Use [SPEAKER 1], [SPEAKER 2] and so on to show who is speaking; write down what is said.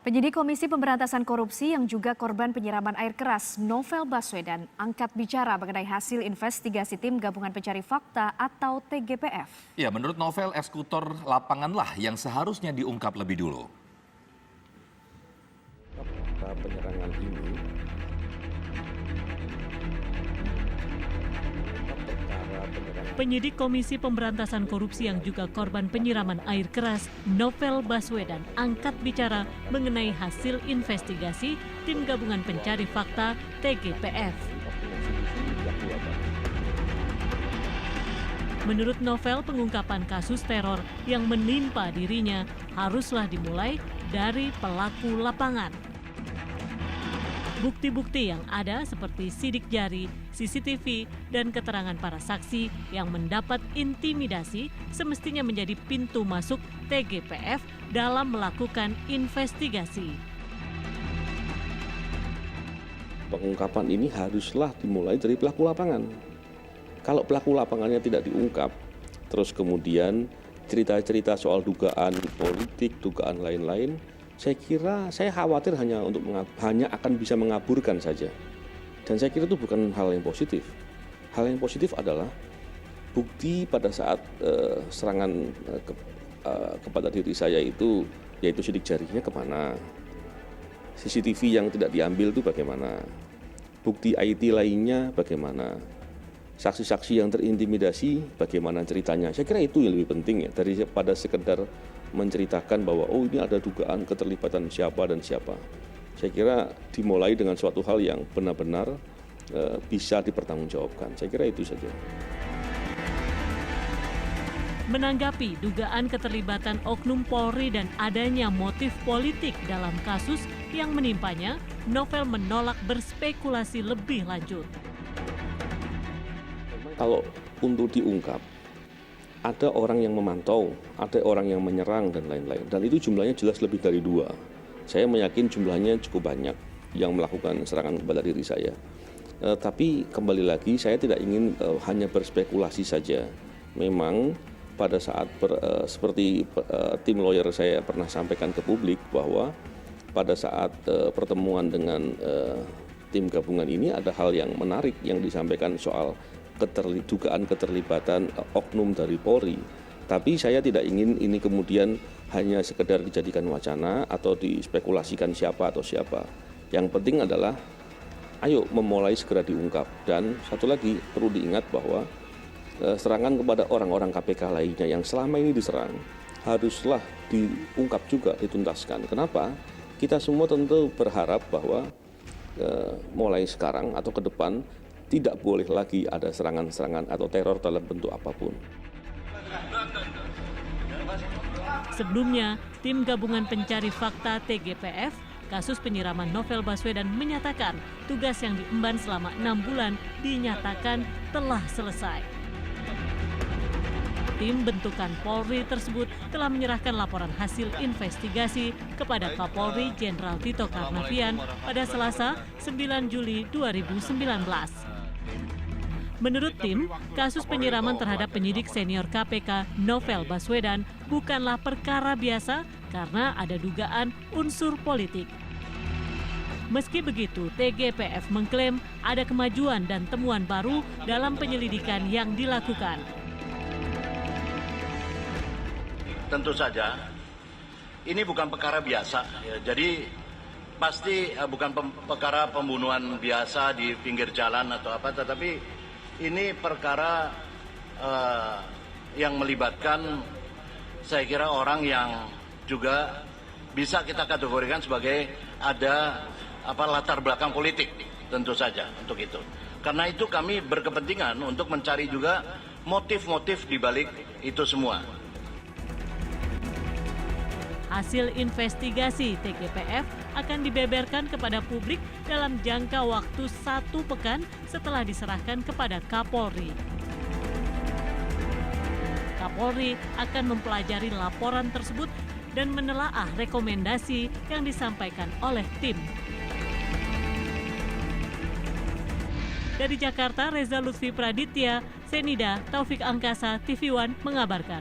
[SPEAKER 1] Penyidik Komisi Pemberantasan Korupsi yang juga korban penyiraman air keras Novel Baswedan angkat bicara mengenai hasil investigasi Tim Gabungan Pencari Fakta atau TGPF.
[SPEAKER 2] Ya, menurut Novel, eksekutor lapanganlah yang seharusnya diungkap lebih dulu.
[SPEAKER 3] Penyerangan ini
[SPEAKER 4] Penyidik Komisi Pemberantasan Korupsi yang juga korban penyiraman air keras Novel Baswedan angkat bicara mengenai hasil investigasi Tim Gabungan Pencari Fakta TGPF. Menurut Novel, pengungkapan kasus teror yang menimpa dirinya haruslah dimulai dari pelaku lapangan. Bukti-bukti yang ada seperti sidik jari, CCTV, dan keterangan para saksi yang mendapat intimidasi semestinya menjadi pintu masuk TGPF dalam melakukan investigasi.
[SPEAKER 3] Pengungkapan ini haruslah dimulai dari pelaku lapangan. Kalau pelaku lapangannya tidak diungkap, terus kemudian cerita-cerita soal dugaan politik, dugaan lain-lain, saya khawatir hanya akan bisa mengaburkan saja. Dan saya kira itu bukan hal yang positif. Hal yang positif adalah bukti pada saat serangan kepada diri saya itu, yaitu sidik jarinya kemana, CCTV yang tidak diambil itu bagaimana, bukti IT lainnya bagaimana, saksi-saksi yang terintimidasi bagaimana ceritanya. Saya kira itu yang lebih penting ya, daripada sekedar menceritakan bahwa oh ini ada dugaan keterlibatan siapa dan siapa. Saya kira dimulai dengan suatu hal yang benar-benar bisa dipertanggungjawabkan. Saya kira itu saja.
[SPEAKER 4] Menanggapi dugaan keterlibatan oknum Polri dan adanya motif politik dalam kasus yang menimpanya, Novel menolak berspekulasi lebih lanjut.
[SPEAKER 3] Kalau untuk diungkap, ada orang yang memantau, ada orang yang menyerang dan lain-lain. Dan itu jumlahnya jelas lebih dari 2. Saya meyakin jumlahnya cukup banyak yang melakukan serangan kepada diri saya. Tapi kembali lagi saya tidak ingin hanya berspekulasi saja. Memang pada saat seperti tim lawyer saya pernah sampaikan ke publik bahwa pada saat pertemuan dengan tim gabungan ini ada hal yang menarik yang disampaikan soal dugaan keterlibatan oknum dari Polri. Tapi saya tidak ingin ini kemudian hanya sekedar dijadikan wacana atau dispekulasikan siapa atau siapa. Yang penting adalah ayo memulai segera diungkap. Dan satu lagi perlu diingat bahwa serangan kepada orang-orang KPK lainnya yang selama ini diserang haruslah diungkap juga, dituntaskan. Kenapa? Kita semua tentu berharap bahwa mulai sekarang atau ke depan tidak boleh lagi ada serangan-serangan atau teror dalam bentuk apapun.
[SPEAKER 4] Sebelumnya, Tim Gabungan Pencari Fakta TGPF kasus penyiraman Novel Baswedan menyatakan tugas yang diemban selama 6 bulan dinyatakan telah selesai. Tim bentukan Polri tersebut telah menyerahkan laporan hasil investigasi kepada Kapolri Jenderal Tito Karnavian pada Selasa 9 Juli 2019. Menurut tim, kasus penyiraman terhadap penyidik senior KPK Novel Baswedan bukanlah perkara biasa karena ada dugaan unsur politik. Meski begitu, TGPF mengklaim ada kemajuan dan temuan baru dalam penyelidikan yang dilakukan.
[SPEAKER 5] Tentu saja, ini bukan perkara biasa. Ya, jadi pasti bukan perkara pembunuhan biasa di pinggir jalan atau apa, tetapi ini perkara yang melibatkan saya kira orang yang juga bisa kita kategorikan sebagai ada latar belakang politik, tentu saja untuk itu. Karena itu kami berkepentingan untuk mencari juga motif-motif di balik itu semua.
[SPEAKER 4] Hasil investigasi TGPF akan dibeberkan kepada publik dalam jangka waktu 1 pekan setelah diserahkan kepada Kapolri. Kapolri akan mempelajari laporan tersebut dan menelaah rekomendasi yang disampaikan oleh tim. Dari Jakarta, Reza Lutfi Praditya, Senida Taufik Angkasa, TV One mengabarkan.